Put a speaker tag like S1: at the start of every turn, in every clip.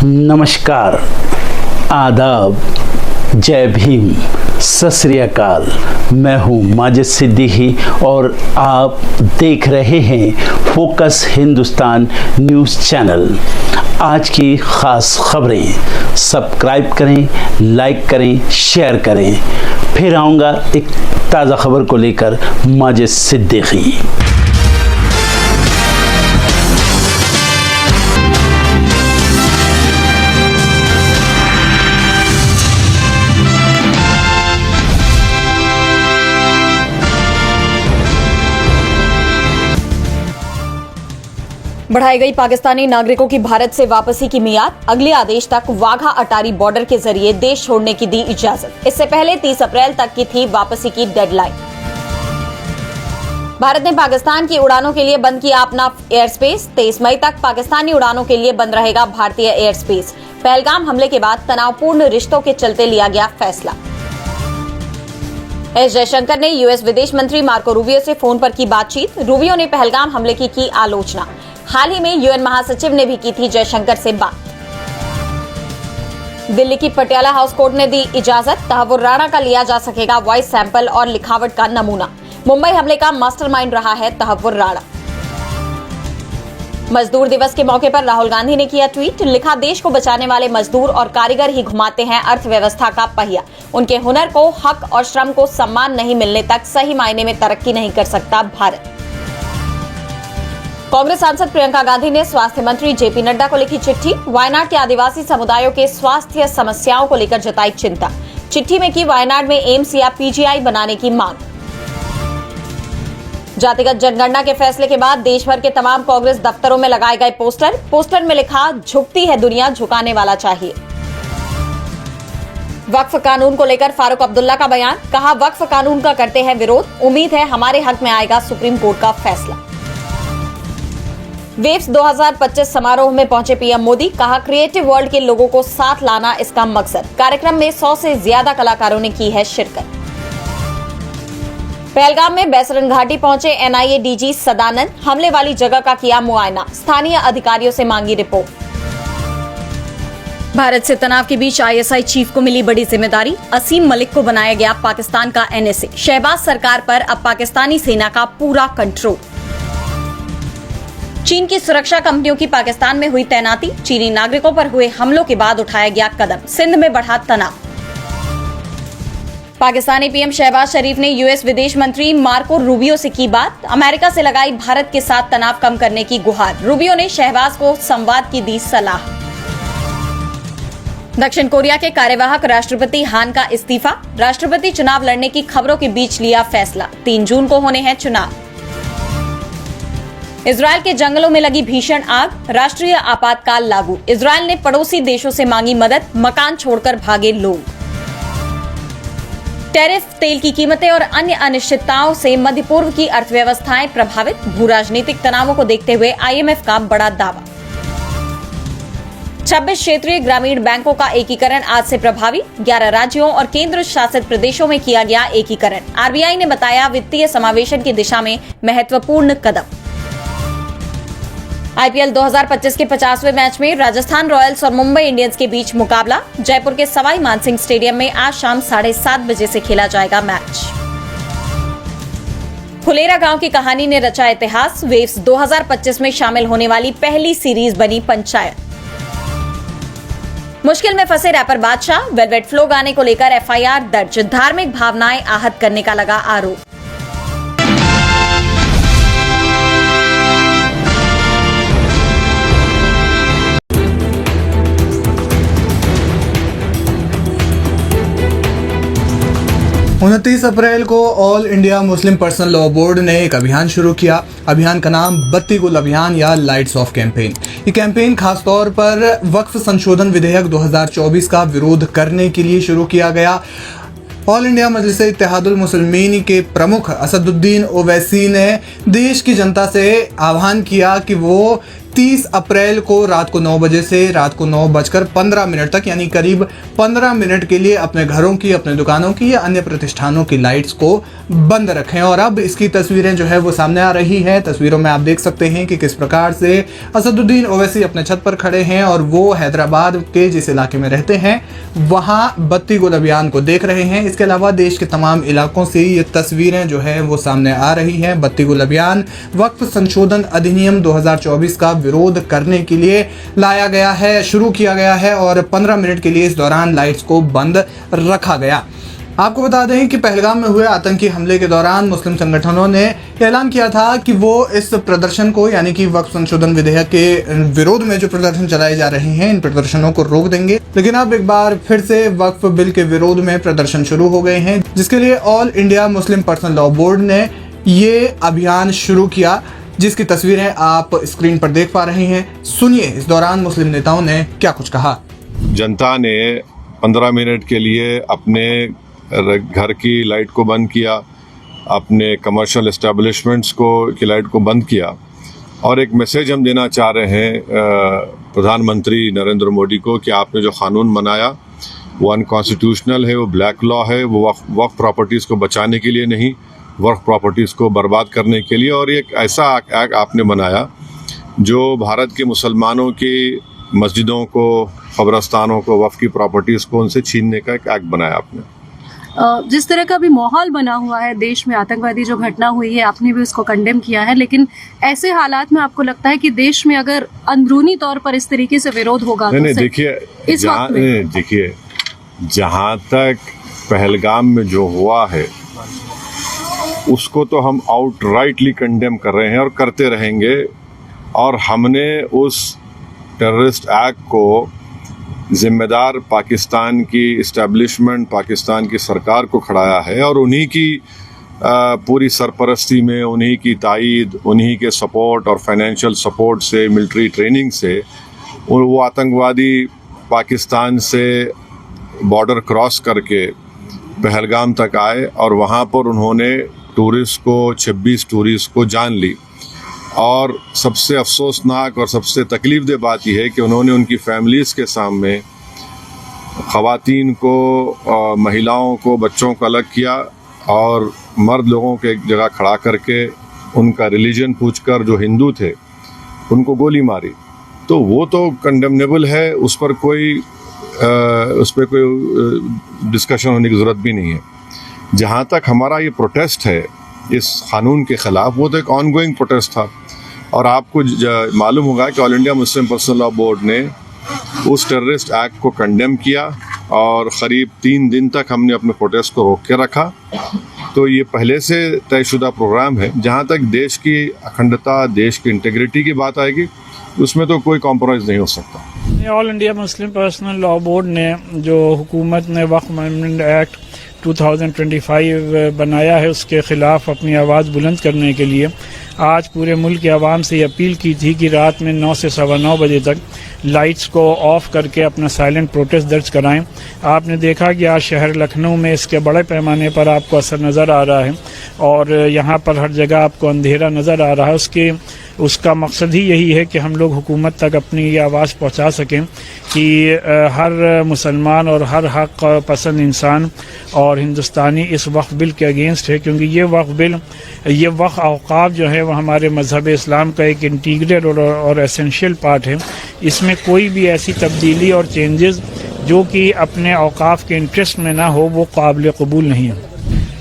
S1: नमस्कार, आदाब, जय भीम, सत श्री अकाल। मैं हूँ माजिद सिद्दीकी और आप देख रहे हैं फोकस हिंदुस्तान न्यूज़ चैनल। आज की ख़ास खबरें सब्सक्राइब करें, लाइक करें, शेयर करें। फिर आऊँगा एक ताज़ा खबर को लेकर माजिद सिद्दीकी।
S2: बढ़ाई गई पाकिस्तानी नागरिकों की भारत से वापसी की मियाद, अगले आदेश तक वाघा अटारी बॉर्डर के जरिए देश छोड़ने की दी इजाजत। इससे पहले 30 अप्रैल तक की थी वापसी की डेडलाइन। भारत ने पाकिस्तान की उड़ानों के लिए बंद किया अपना एयर स्पेस। 23 मई तक पाकिस्तानी उड़ानों के लिए बंद रहेगा भारतीय एयर स्पेस। पहलगाम हमले के बाद तनावपूर्ण रिश्तों के चलते लिया गया फैसला। एस जयशंकर ने यूएस विदेश मंत्री मार्को रूबियो से फोन पर की बातचीत। रूबियो ने पहलगाम हमले की आलोचना। हाल ही में यूएन महासचिव ने भी की थी जयशंकर से बात। दिल्ली की पटियाला हाउस कोर्ट ने दी इजाजत। तहव्वुर राणा का लिया जा सकेगा वॉइस सैंपल और लिखावट का नमूना। मुंबई हमले का मास्टरमाइंड रहा है तहव्वुर राणा। मजदूर दिवस के मौके पर राहुल गांधी ने किया ट्वीट, लिखा देश को बचाने वाले मजदूर और कारीगर ही घुमाते हैं अर्थव्यवस्था का पहिया। उनके हुनर को, हक और श्रम को सम्मान नहीं मिलने तक सही मायने में तरक्की नहीं कर सकता भारत। कांग्रेस सांसद प्रियंका गांधी ने स्वास्थ्य मंत्री जेपी नड्डा को लिखी चिट्ठी। वायनाड के आदिवासी समुदायों के स्वास्थ्य समस्याओं को लेकर जताई चिंता। चिट्ठी में की वायनाड में एम्स या पीजीआई बनाने की मांग। जातिगत जनगणना के फैसले के बाद देश भर के तमाम कांग्रेस दफ्तरों में लगाए गए पोस्टर में लिखा, झुकती है दुनिया, झुकाने वाला चाहिए। वक्फ कानून को लेकर फारूक अब्दुल्ला का बयान, कहा वक्फ कानून का करते हैं विरोध, उम्मीद है हमारे हक में आएगा सुप्रीम कोर्ट का फैसला। वेव्स 2025 समारोह में पहुंचे पीएम मोदी, कहा क्रिएटिव वर्ल्ड के लोगों को साथ लाना इसका मकसद। कार्यक्रम में 100 से ज्यादा कलाकारों ने की है शिरकत। पहलगाम में बैसरन घाटी पहुंचे एनआईए डीजी सदानंद, हमले वाली जगह का किया मुआयना, स्थानीय अधिकारियों से मांगी रिपोर्ट। भारत से तनाव के बीच आईएसआई चीफ को मिली बड़ी जिम्मेदारी, असीम मलिक को बनाया गया पाकिस्तान का एनएसए। शहबाज सरकार पर अब पाकिस्तानी सेना का पूरा कंट्रोल। चीन की सुरक्षा कंपनियों की पाकिस्तान में हुई तैनाती, चीनी नागरिकों पर हुए हमलों के बाद उठाया गया कदम, सिंध में बढ़ा तनाव। पाकिस्तानी पीएम शहबाज शरीफ ने यूएस विदेश मंत्री मार्को रूबियो से की बात, अमेरिका से लगाई भारत के साथ तनाव कम करने की गुहार। रूबियो ने शहबाज को संवाद की दी सलाह। दक्षिण कोरिया के कार्यवाहक राष्ट्रपति हान का इस्तीफा, राष्ट्रपति चुनाव लड़ने की खबरों के बीच लिया फैसला। 3 जून को होने हैं चुनाव। इजरायल के जंगलों में लगी भीषण आग, राष्ट्रीय आपातकाल लागू। इजरायल ने पड़ोसी देशों से मांगी मदद, मकान छोड़कर भागे लोग। टैरिफ, तेल की कीमतें और अन्य अनिश्चितताओं से मध्य पूर्व की अर्थव्यवस्थाएं प्रभावित। भू राजनीतिक तनावों को देखते हुए आईएमएफ का बड़ा दावा। 26 क्षेत्रीय ग्रामीण बैंकों का एकीकरण आज से प्रभावी। 11 राज्यों और केंद्र शासित प्रदेशों में किया गया एकीकरण। आरबीआई ने बताया वित्तीय समावेशन की दिशा में महत्वपूर्ण कदम। आईपीएल 2025 के 50वें मैच में राजस्थान रॉयल्स और मुंबई इंडियंस के बीच मुकाबला। जयपुर के सवाई मानसिंह स्टेडियम में आज शाम 7:30 बजे से खेला जाएगा मैच। फुलेरा गांव की कहानी ने रचा इतिहास, वेव्स 2025 में शामिल होने वाली पहली सीरीज बनी पंचायत। मुश्किल में फंसे रैपर बादशाह, वेलवेट फ्लो गाने को लेकर एफआईआर दर्ज, धार्मिक भावनाएं आहत करने का लगा आरोप।
S3: उनतीस अप्रैल को all India Muslim personal law board ने एक अभियान शुरू किया। अभियान का नाम बत्ती गुल अभियान या लाइट्स ऑफ कैंपेन। ये कैंपेन खासतौर पर वक्फ संशोधन विधेयक 2024 का विरोध करने के लिए शुरू किया गया। ऑल इंडिया मजलिस इत्तेहादुल मुस्लिमीन के प्रमुख असदुद्दीन ओवैसी ने देश की जनता से आह्वान किया कि वो 30 अप्रैल को रात को 9 बजे से रात को 9:15 तक यानी करीब 15 मिनट के लिए अपने घरों की, अपने दुकानों की या अन्य प्रतिष्ठानों की लाइट्स को बंद रखें। और अब इसकी तस्वीरें जो है वो सामने आ रही हैं। तस्वीरों में आप देख सकते हैं कि किस प्रकार से असदुद्दीन ओवैसी अपने छत पर खड़े हैं और वो हैदराबाद के जिस इलाके में रहते हैं वहाँ बत्ती गुल अभियान को देख रहे हैं। इसके अलावा देश के तमाम इलाकों से ये तस्वीरें जो है वो सामने आ रही हैं। बत्ती गुल अभियान वक्फ संशोधन अधिनियम 2024 का विरोध करने के लिए लाया गया है, शुरू किया गया है और 15 मिनट के लिए इस दौरान लाइट्स को बंद रखा गया। आपको बता दें कि पहलगाम में हुए आतंकी हमले के दौरान मुस्लिम संगठनों ने ऐलान किया था कि वो इस प्रदर्शन को यानी कि वक्फ संशोधन विधेयक के विरोध में जो प्रदर्शन चलाए जा रहे हैं इन प्रदर्शनों को रोक देंगे। लेकिन अब एक बार फिर से वक्फ बिल के विरोध में प्रदर्शन शुरू हो गए हैं, जिसके लिए all India Muslim personal law board ने ये अभियान शुरू किया, जिसकी तस्वीरें आप स्क्रीन पर देख पा रहे हैं। सुनिए इस दौरान मुस्लिम नेताओं ने क्या कुछ कहा।
S4: जनता ने 15 मिनट के लिए अपने घर की लाइट को बंद किया, अपने कमर्शियल एस्टेब्लिशमेंट्स की लाइट को बंद किया और एक मैसेज हम देना चाह रहे हैं प्रधानमंत्री नरेंद्र मोदी को कि आपने जो कानून बनाया वो अनकॉन्स्टिट्यूशनल है, वो ब्लैक लॉ है, वो वक्फ प्रॉपर्टीज़ को बचाने के लिए नहीं, वक्फ प्रॉपर्टीज़ को बर्बाद करने के लिए। और एक ऐसा एक्ट आपने बनाया जो भारत के मुसलमानों की मस्जिदों को, कब्रस्तानों को, वक्फ की प्रॉपर्टीज़ को उनसे छीनने का एक एक्ट बनाया आपने।
S5: जिस तरह का भी माहौल बना हुआ है देश में, आतंकवादी जो घटना हुई है, आपने भी उसको कंडेम किया है, लेकिन ऐसे हालात में आपको लगता है कि देश में अगर अंदरूनी तौर पर इस तरीके से विरोध होगा
S4: नहीं, देखिए जहाँ तक पहलगाम में जो हुआ है उसको तो हम आउटराइटली कंडेम कर रहे हैं और करते रहेंगे। और हमने उस टेररिस्ट एक्ट को जिम्मेदार पाकिस्तान की इस्टेब्लिशमेंट, पाकिस्तान की सरकार को खड़ाया है और उन्हीं की पूरी सरपरस्ती में, उन्हीं की तायद, उन्हीं के सपोर्ट और फाइनेंशियल सपोर्ट से, मिलिट्री ट्रेनिंग से वो आतंकवादी पाकिस्तान से बॉर्डर क्रॉस करके पहलगाम तक आए और वहाँ पर उन्होंने 26 टूरिस्ट को जान ली। और सबसे अफसोसनाक और सबसे तकलीफदेह बात यह है कि उन्होंने उनकी फैमिलीज़ के सामने ख़वातीन को, महिलाओं को, बच्चों को अलग किया और मर्द लोगों के एक जगह खड़ा करके उनका रिलीजन पूछकर जो हिंदू थे उनको गोली मारी। तो वो तो कंडेमनेबल है, उस पर कोई डिस्कशन होने की ज़रूरत भी नहीं है। जहाँ तक हमारा ये प्रोटेस्ट है इस कानून के ख़िलाफ़, वो तो एक ऑनगोइंग प्रोटेस्ट था और आपको मालूम होगा कि all India Muslim personal law board ने उस टेररिस्ट एक्ट को कंडेम किया और क़रीब 3 दिन तक हमने अपने प्रोटेस्ट को रोक के रखा। तो ये पहले से तयशुदा प्रोग्राम है। जहाँ तक देश की अखंडता, देश की इंटीग्रिटी की बात आएगी उसमें तो कोई कॉम्प्रोमाइज़ नहीं हो सकता।
S6: All India Muslim personal law board ने जो हुकूमत ने वक्फ अमेंडमेंट एक्ट 2025 बनाया है उसके ख़िलाफ़ अपनी आवाज़ बुलंद करने के लिए आज पूरे मुल्क के आवाम से ये अपील की थी कि रात में 9 से 9:15 बजे तक लाइट्स को ऑफ़ करके अपना साइलेंट प्रोटेस्ट दर्ज कराएं। आपने देखा कि आज शहर लखनऊ में इसके बड़े पैमाने पर आपको असर नज़र आ रहा है और यहाँ पर हर जगह आपको अंधेरा नज़र आ रहा है। उसका मकसद ही यही है कि हम लोग हुकूमत तक अपनी ये आवाज़ पहुँचा सकें कि हर मुसलमान और हर हक़ पसंद इंसान और हिंदुस्तानी इस वक्फ बिल के अगेंस्ट है, क्योंकि ये वक्फ बिल, ये वक्फ औक़ाफ़ जो है वो हमारे मज़हब इस्लाम का एक इंटीग्रेटेड और एसेंशियल पार्ट है। इसमें कोई भी ऐसी तब्दीली और चेंजेस जो कि अपने औक़ाफ़ के इंटरेस्ट में ना हो वो काबिल कबूल नहीं है।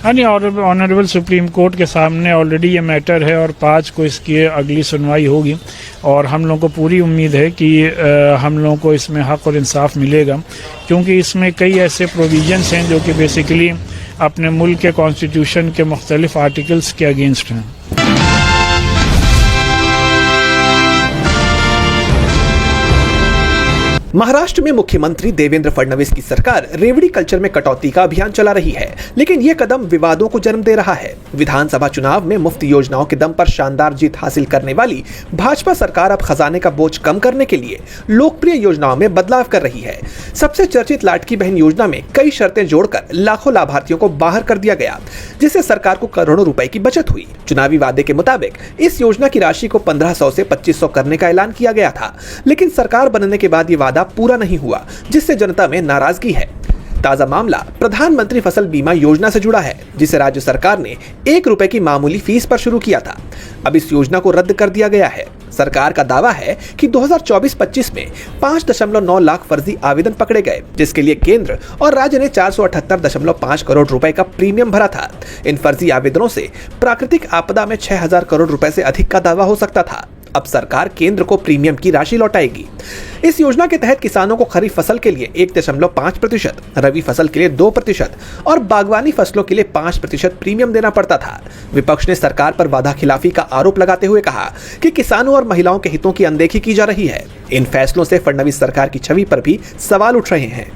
S6: हाँ जी, ऑनरेबल सुप्रीम कोर्ट के सामने ऑलरेडी ये मैटर है और 5 को इसकी अगली सुनवाई होगी और हम लोगों को पूरी उम्मीद है कि हम लोगों को इसमें हक़ और इंसाफ मिलेगा, क्योंकि इसमें कई ऐसे प्रोविजंस हैं जो कि बेसिकली अपने मुल्क के कॉन्स्टिट्यूशन के मुख्तलिफ आर्टिकल्स के अगेंस्ट हैं।
S7: महाराष्ट्र में मुख्यमंत्री देवेंद्र फडणवीस की सरकार रेवड़ी कल्चर में कटौती का अभियान चला रही है, लेकिन ये कदम विवादों को जन्म दे रहा है। विधानसभा चुनाव में मुफ्त योजनाओं के दम पर शानदार जीत हासिल करने वाली भाजपा सरकार अब खजाने का बोझ कम करने के लिए लोकप्रिय योजनाओं में बदलाव कर रही है। सबसे चर्चित लाडकी बहन योजना में कई शर्तें जोड़कर लाखों लाभार्थियों को बाहर कर दिया गया, जिससे सरकार को करोड़ों रुपए की बचत हुई। चुनावी वादे के मुताबिक इस योजना की राशि को 1500 से 2500 करने का ऐलान किया गया था, लेकिन सरकार बनने के बाद ये वादा पूरा नहीं हुआ, जिससे जनता में नाराजगी है। ताजा मामला प्रधानमंत्री फसल बीमा योजना से जुड़ा है, जिसे राज्य सरकार ने 1 रुपए की मामूली फीस पर शुरू किया था। अब इस योजना को रद्द कर दिया गया है। सरकार का दावा है कि 2024-25 में 5.9 लाख फर्जी आवेदन पकड़े गए, जिसके लिए केंद्र और राज्य ने 478.5 करोड़ रुपए का प्रीमियम भरा था। इन फर्जी आवेदनों से प्राकृतिक आपदा में 6000 करोड़ रुपए से अधिक का दावा हो सकता था। अब सरकार केंद्र को प्रीमियम की राशि लौटाएगी। इस योजना के तहत किसानों को खरीफ फसल के लिए 1.5%, रबी फसल के लिए 2% और बागवानी फसलों के लिए 5% प्रीमियम देना पड़ता था। विपक्ष ने सरकार पर वादा खिलाफी का आरोप लगाते हुए कहा कि किसानों और महिलाओं के हितों की अनदेखी की जा रही है। इन फैसलों से फडणवीस सरकार की छवि पर भी सवाल उठ रहे हैं।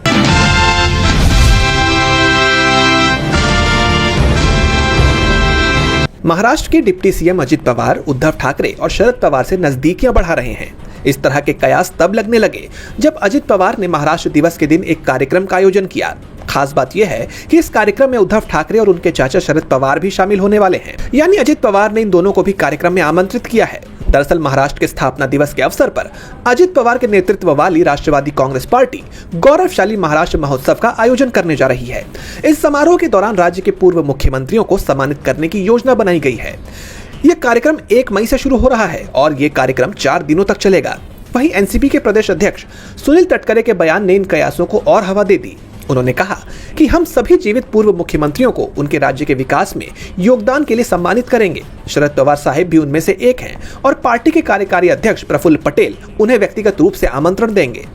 S7: महाराष्ट्र के डिप्टी सीएम अजित पवार उद्धव ठाकरे और शरद पवार से नजदीकियां बढ़ा रहे हैं। इस तरह के कयास तब लगने लगे जब अजित पवार ने महाराष्ट्र दिवस के दिन एक कार्यक्रम का आयोजन किया। खास बात यह है कि इस कार्यक्रम में उद्धव ठाकरे और उनके चाचा शरद पवार भी शामिल होने वाले हैं, यानी अजित पवार ने इन दोनों को भी कार्यक्रम में आमंत्रित किया है। दरअसल महाराष्ट्र के स्थापना दिवस के अवसर पर अजित पवार के नेतृत्व वाली राष्ट्रवादी कांग्रेस पार्टी गौरवशाली महाराष्ट्र महोत्सव का आयोजन करने जा रही है। इस समारोह के दौरान राज्य के पूर्व मुख्यमंत्रियों को सम्मानित करने की योजना बनाई गई है। यह कार्यक्रम 1 मई से शुरू हो रहा है और ये कार्यक्रम 4 दिनों तक चलेगा। वहीं एनसीपी के प्रदेश अध्यक्ष सुनील तटकरे के बयान ने इन कयासों को और हवा दे दी। उन्होंने कहा कि हम सभी जीवित पूर्व मुख्यमंत्रियों को उनके राज्य के विकास में योगदान के लिए सम्मानित करेंगे। शरद पवार साहिब भी उनमें से एक हैं और पार्टी के कार्यकारी अध्यक्ष प्रफुल्ल पटेल उन्हें व्यक्तिगत रूप से आमंत्रण देंगे।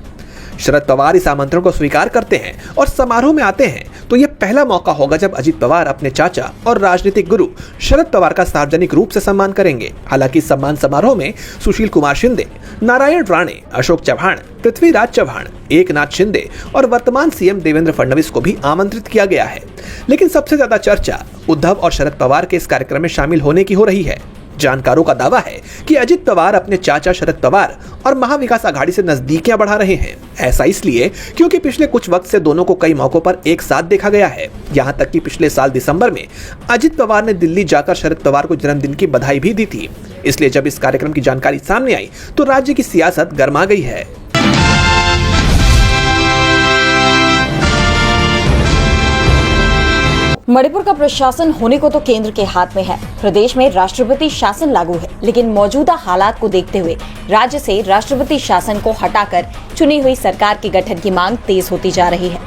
S7: शरद पवार इस आमंत्रण को स्वीकार करते हैं और समारोह में आते हैं तो यह पहला मौका होगा जब अजित पवार अपने चाचा और राजनीतिक गुरु शरद पवार का सार्वजनिक रूप से सम्मान करेंगे। हालांकि सम्मान समारोह में सुशील कुमार शिंदे, नारायण राणे, अशोक चव्हाण, पृथ्वीराज चव्हाण, एकनाथ शिंदे और वर्तमान सीएम देवेंद्र फडणवीस को भी आमंत्रित किया गया है। लेकिन सबसे ज्यादा चर्चा उद्धव और शरद पवार के इस कार्यक्रम में शामिल होने की हो रही है। जानकारों का दावा है कि अजित पवार अपने चाचा शरद पवार और महाविकास आघाड़ी से नजदीकियां बढ़ा रहे हैं। ऐसा इसलिए क्योंकि पिछले कुछ वक्त से दोनों को कई मौकों पर एक साथ देखा गया है। यहां तक कि पिछले साल दिसंबर में अजित पवार ने दिल्ली जाकर शरद पवार को जन्मदिन की बधाई भी दी थी। इसलिए जब इस कार्यक्रम की जानकारी सामने आई तो राज्य की सियासत गर्मा गई है।
S2: मणिपुर का प्रशासन होने को तो केंद्र के हाथ में है। प्रदेश में राष्ट्रपति शासन लागू है, लेकिन मौजूदा हालात को देखते हुए राज्य से राष्ट्रपति शासन को हटाकर चुनी हुई सरकार के गठन की मांग तेज होती जा रही है।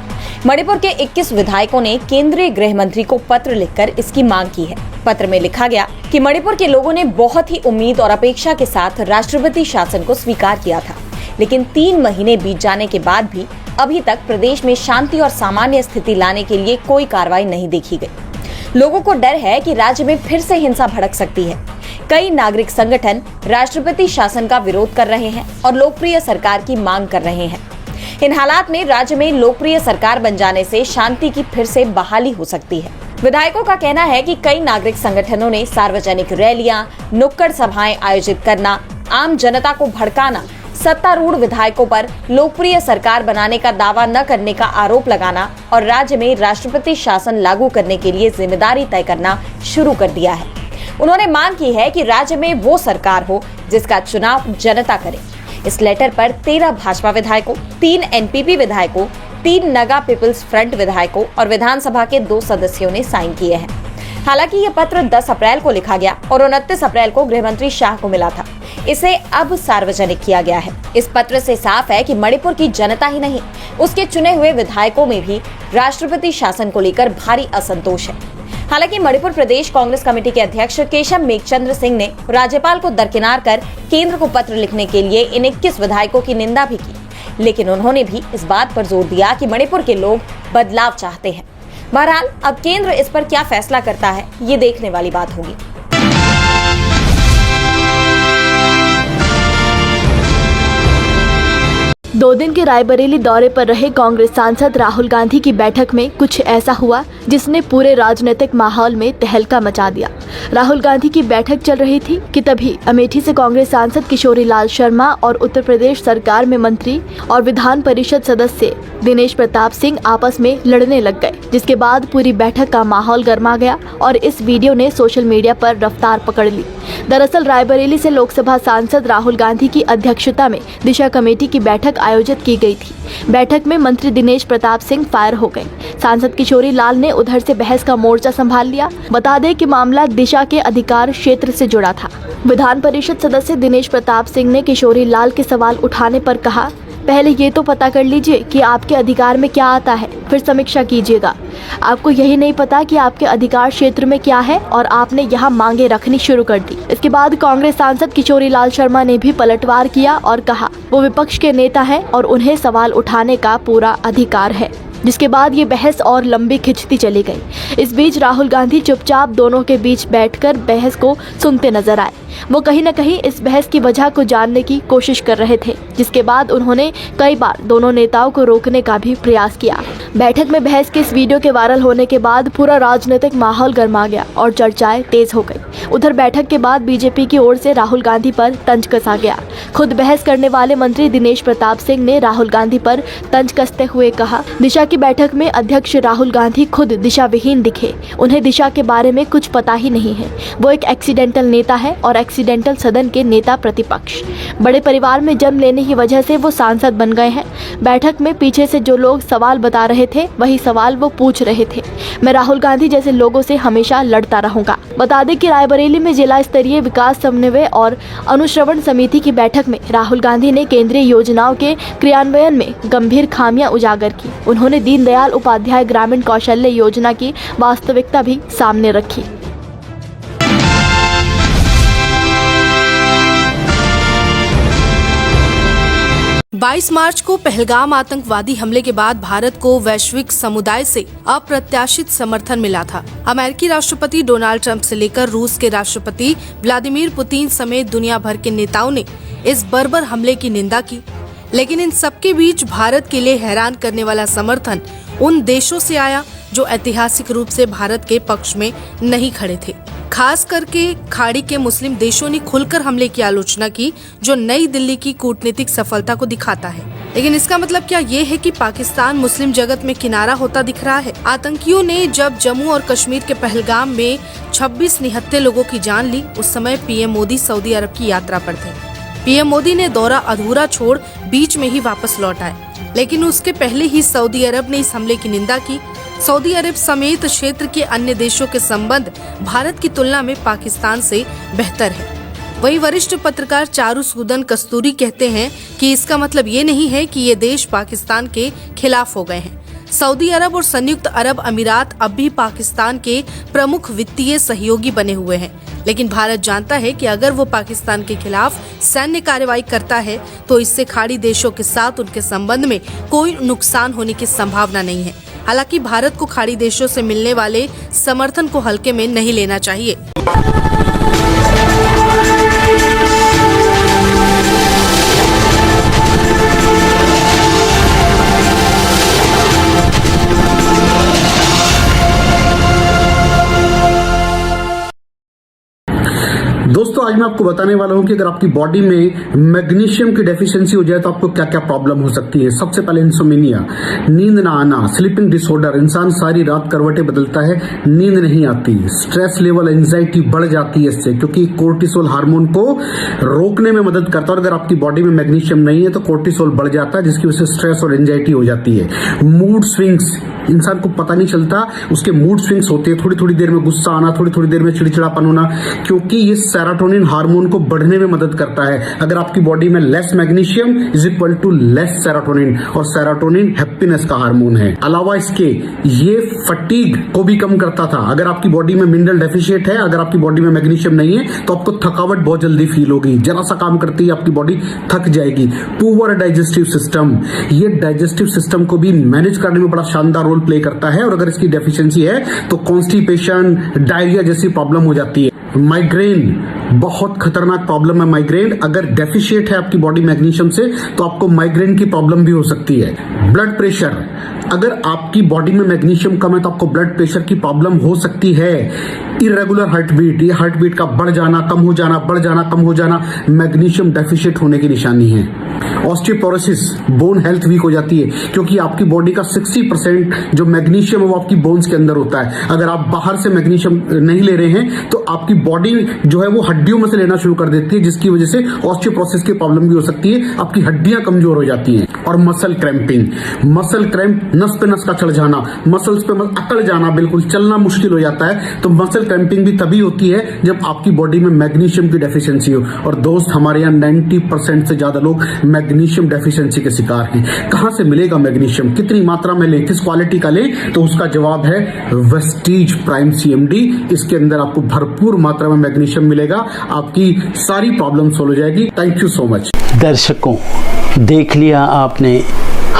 S2: मणिपुर के 21 विधायकों ने केंद्रीय गृह मंत्री को पत्र लिखकर इसकी मांग की है। पत्र में लिखा गया कि मणिपुर के लोगों ने बहुत ही उम्मीद और अपेक्षा के साथ राष्ट्रपति शासन को स्वीकार किया था, लेकिन 3 महीने बीत जाने के बाद भी अभी तक प्रदेश में शांति और सामान्य स्थिति लाने के लिए कोई कार्रवाई नहीं देखी गई। लोगों को डर है कि राज्य में फिर से हिंसा भड़क सकती है। कई नागरिक संगठन राष्ट्रपति शासन का विरोध कर रहे हैं और लोकप्रिय सरकार की मांग कर रहे हैं। इन हालात में राज्य में लोकप्रिय सरकार बन जाने से शांति की फिर से बहाली हो सकती है। विधायकों का कहना है कि कई नागरिक संगठनों ने सार्वजनिक रैलियां, नुक्कड़ सभाएं आयोजित करना, आम जनता को भड़काना, सत्तारूढ़ विधायकों पर लोकप्रिय सरकार बनाने का दावा न करने का आरोप लगाना और राज्य में राष्ट्रपति शासन लागू करने के लिए जिम्मेदारी तय करना शुरू कर दिया है। उन्होंने मांग की है कि राज्य में वो सरकार हो जिसका चुनाव जनता करे। इस लेटर पर 13 भाजपा विधायकों, 3 एनपीपी विधायकों, 3 नगा पीपल्स फ्रंट विधायकों और विधानसभा के 2 सदस्यों ने साइन किए हैं। हालांकि यह पत्र 10 अप्रैल को लिखा गया और 29 अप्रैल को गृह मंत्री शाह को मिला था। इसे अब सार्वजनिक किया गया है। इस पत्र से साफ है कि मणिपुर की जनता ही नहीं, उसके चुने हुए विधायकों में भी राष्ट्रपति शासन को लेकर भारी असंतोष है। हालांकि मणिपुर प्रदेश कांग्रेस कमेटी के अध्यक्ष केशव मेघचंद्र सिंह ने राज्यपाल को दरकिनार कर केंद्र को पत्र लिखने के लिए इन 21 विधायकों की निंदा भी की, लेकिन उन्होंने भी इस बात पर जोर दिया कि मणिपुर के लोग बदलाव चाहते हैं। बहरहाल अब केंद्र इस पर क्या फैसला करता है, ये देखने वाली बात होगी।
S8: 2 दिन के रायबरेली दौरे पर रहे कांग्रेस सांसद राहुल गांधी की बैठक में कुछ ऐसा हुआ जिसने पूरे राजनीतिक माहौल में तहलका मचा दिया। राहुल गांधी की बैठक चल रही थी कि तभी अमेठी से कांग्रेस सांसद किशोरी लाल शर्मा और उत्तर प्रदेश सरकार में मंत्री और विधान परिषद सदस्य दिनेश प्रताप सिंह आपस में लड़ने लग गए, जिसके बाद पूरी बैठक का माहौल गर्मा गया और इस वीडियो ने सोशल मीडिया पर रफ्तार पकड़ ली। दरअसल रायबरेली से लोकसभा सांसद राहुल गांधी की अध्यक्षता में दिशा कमेटी की बैठक आयोजित की गई थी। बैठक में मंत्री दिनेश प्रताप सिंह फायर हो गए। सांसद किशोरी लाल ने उधर से बहस का मोर्चा संभाल लिया। बता दें कि मामला दिशा के अधिकार क्षेत्र से जुड़ा था। विधान परिषद सदस्य दिनेश प्रताप सिंह ने किशोरी लाल के सवाल उठाने पर कहा, पहले ये तो पता कर लीजिए कि आपके अधिकार में क्या आता है, फिर समीक्षा कीजिएगा। आपको यही नहीं पता कि आपके अधिकार क्षेत्र में क्या है और आपने यहाँ मांगे रखनी शुरू कर दी। इसके बाद कांग्रेस सांसद किशोरी लाल शर्मा ने भी पलटवार किया और कहा वो विपक्ष के नेता हैं और उन्हें सवाल उठाने का पूरा अधिकार है, जिसके बाद ये बहस और लंबी खिंचती चली गई। इस बीच राहुल गांधी चुपचाप दोनों के बीच बैठकर बहस को सुनते नजर आए। वो कहीं न कहीं इस बहस की वजह को जानने की कोशिश कर रहे थे, जिसके बाद उन्होंने कई बार दोनों नेताओं को रोकने का भी प्रयास किया। बैठक में बहस के इस वीडियो के वायरल होने के बाद पूरा राजनीतिक माहौल गर्मा गया और चर्चाएं तेज हो गई। उधर बैठक के बाद बीजेपी की ओर से राहुल गांधी पर तंज कसा गया। खुद बहस करने वाले मंत्री दिनेश प्रताप सिंह ने राहुल गांधी पर तंज कसते हुए कहा, दिशा की बैठक में अध्यक्ष राहुल गांधी खुद दिशा विहीन दिखे। उन्हें दिशा के बारे में कुछ पता ही नहीं है। वो एक एक्सीडेंटल नेता है और एक्सीडेंटल सदन के नेता प्रतिपक्ष। बड़े परिवार में जन्म लेने की वजह से वो सांसद बन गए हैं। बैठक में पीछे से जो लोग सवाल बता रहे थे वही सवाल वो पूछ रहे थे। मैं राहुल गांधी जैसे लोगों से हमेशा लड़ता रहूंगा। बता दें कि रायबरेली में जिला स्तरीय विकास समन्वय और अनुश्रवण समिति की बैठक में राहुल गांधी ने केंद्रीय योजनाओं के क्रियान्वयन में गंभीर खामियां उजागर की। उन्होंने दीनदयाल उपाध्याय ग्रामीण कौशल्य योजना की वास्तविकता भी सामने रखी।
S5: 22 मार्च को पहलगाम आतंकवादी हमले के बाद भारत को वैश्विक समुदाय से अप्रत्याशित समर्थन मिला था। अमेरिकी राष्ट्रपति डोनाल्ड ट्रंप से लेकर रूस के राष्ट्रपति व्लादिमीर पुतिन समेत दुनिया भर के नेताओं ने इस बर्बर हमले की निंदा की। लेकिन इन सबके बीच भारत के लिए हैरान करने वाला समर्थन उन देशों से आया जो ऐतिहासिक रूप से भारत के पक्ष में नहीं खड़े थे। खास करके खाड़ी के मुस्लिम देशों ने खुलकर हमले की आलोचना की, जो नई दिल्ली की कूटनीतिक सफलता को दिखाता है। लेकिन इसका मतलब क्या ये है कि पाकिस्तान मुस्लिम जगत में किनारा होता दिख रहा है? आतंकियों ने जब जम्मू और कश्मीर के पहलगाम में 26 निहत्थे लोगों की जान ली, उस समय पीएम मोदी सऊदी अरब की यात्रा पर थे। पीएम मोदी ने दौरा अधूरा छोड़ बीच में ही वापस लौट आए, लेकिन उसके पहले ही सऊदी अरब ने इस हमले की निंदा की। सऊदी अरब समेत क्षेत्र के अन्य देशों के संबंध भारत की तुलना में पाकिस्तान से बेहतर है। वही वरिष्ठ पत्रकार चारूसूदन कस्तूरी कहते हैं कि इसका मतलब ये नहीं है कि ये देश पाकिस्तान के खिलाफ हो गए हैं। सऊदी अरब और संयुक्त अरब अमीरात अब भी पाकिस्तान के प्रमुख वित्तीय सहयोगी बने हुए हैं, लेकिन भारत जानता है कि अगर वो पाकिस्तान के खिलाफ सैन्य कार्रवाई करता है तो इससे खाड़ी देशों के साथ उनके संबंध में कोई नुकसान होने की संभावना नहीं है। हालांकि भारत को खाड़ी देशों से मिलने वाले समर्थन को हल्के में नहीं लेना चाहिए।
S9: दोस्तों आज मैं आपको बताने वाला हूं कि अगर आपकी बॉडी में मैग्नीशियम की डेफिशिएंसी हो जाए तो आपको क्या क्या प्रॉब्लम हो सकती है। सबसे पहले इंसोमेनिया, नींद ना आना, स्लीपिंग डिसऑर्डर, इंसान सारी रात करवटें बदलता है, नींद नहीं आती, स्ट्रेस लेवल, एंजाइटी बढ़ जाती है इससे, क्योंकि कोर्टिसोल हार्मोन को रोकने में मदद करता है। और अगर आपकी बॉडी में मैग्नीशियम नहीं है तो कोर्टिसोल बढ़ जाता है, जिसकी वजह से स्ट्रेस और एंजाइटी हो जाती है। मूड स्विंग्स, इंसान को पता नहीं चलता उसके मूड स्विंग्स होते हैं, थोड़ी थोड़ी देर में गुस्सा आना, थोड़ी थोड़ी देर में चिड़चिड़ापन होना, क्योंकि ये सेरोटोनिन हार्मोन को बढ़ने में मदद करता है। अगर आपकी बॉडी में less magnesium is equal to less serotonin, और सेरोटोनिन हैप्पीनेस का हार्मोन है। अलावा इसके ये फटीग को भी कम करता था। अगर आपकी बॉडी में मिनरल डेफिशिएट है, अगर आपकी बॉडी में मैग्नीशियम नहीं है तो आपको थकावट बहुत जल्दी फील होगी, जरा सा काम करती है आपकी बॉडी थक जाएगी। पुअर डाइजेस्टिव सिस्टम, ये डाइजेस्टिव सिस्टम को भी मैनेज करने में बड़ा शानदार रोल प्ले करता है, और अगर इसकी डेफिशिएंसी है तो कॉन्स्टिपेशन, डायरिया जैसी प्रॉब्लम हो जाती है। माइग्रेन, बहुत खतरनाक प्रॉब्लम है माइग्रेन। अगर डेफिशिएट है आपकी बॉडी मैग्नीशियम से तो आपको माइग्रेन की प्रॉब्लम भी हो सकती है। ब्लड प्रेशर, अगर आपकी बॉडी में मैग्नीशियम कम है तो आपको ब्लड प्रेशर की प्रॉब्लम हो सकती है। इरेगुलर हार्ट बीट, ये हार्ट बीट का बढ़ जाना, कम हो जाना, बढ़ जाना, कम हो जाना, मैग्नीशियम डेफिशिएट होने की निशानी है। ऑस्टियोपोरोसिस, बोन हेल्थ वीक हो जाती है क्योंकि आपकी बॉडी का 60% जो मैग्नीशियम है वो आपकी बोन्स के अंदर होता है। अगर आप बाहर से मैग्नीशियम नहीं ले रहे हैं तो आपकी बॉडी जो है वो हड्डियों में से लेना शुरू कर देती है, जिसकी वजह से ऑस्टियोपोरोसिस की प्रॉब्लम भी हो सकती है, आपकी हड्डियां कमजोर हो जाती हैं। और मसल क्रैम्पिंग, मसल क्रैम्प, नस पे नस का चढ़ जाना, मसल्स पे अकड़ जाना, बिल्कुल चलना मुश्किल हो जाता है। तो मसल क्रैम्पिंग भी तभी होती है जब आपकी बॉडी में मैग्नीशियम की डेफिशिएंसी हो। और दोस्त, हमारे यहाँ 90% से ज्यादा लोग मैग्नीशियम डेफिशिएंसी के शिकार हैं। कहां से मिलेगा मैग्नीशियम, कितनी मात्रा में लें, किस क्वालिटी का लें? तो उसका जवाब है वेस्टीज प्राइम CMD। इसके अंदर आपको भरपूर मात्रा में मैग्नीशियम मिलेगा, आपकी सारी प्रॉब्लम सॉल्व हो जाएगी। Thank you so much.
S1: दर्शकों, देख लिया आपने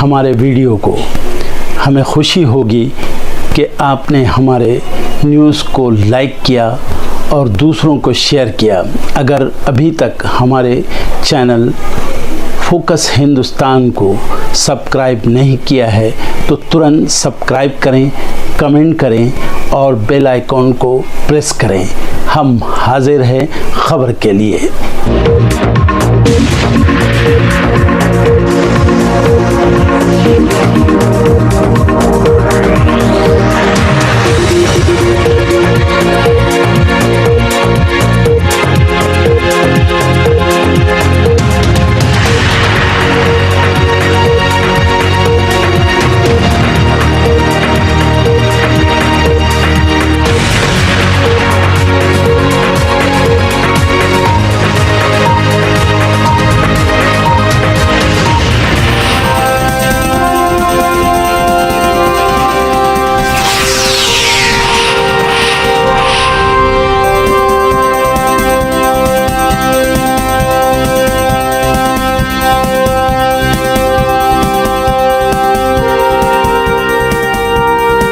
S1: हमारे वीडियो को। हमें खुशी होगी कि आपने हमारे न्यूज़ को लाइक किया और दूसरों को शेयर किया। अगर अभी तक हमारे चैनल फोकस हिंदुस्तान को सब्सक्राइब नहीं किया है तो तुरंत सब्सक्राइब करें, कमेंट करें और बेल आइकॉन को प्रेस करें। हम हाजिर हैं खबर के लिए।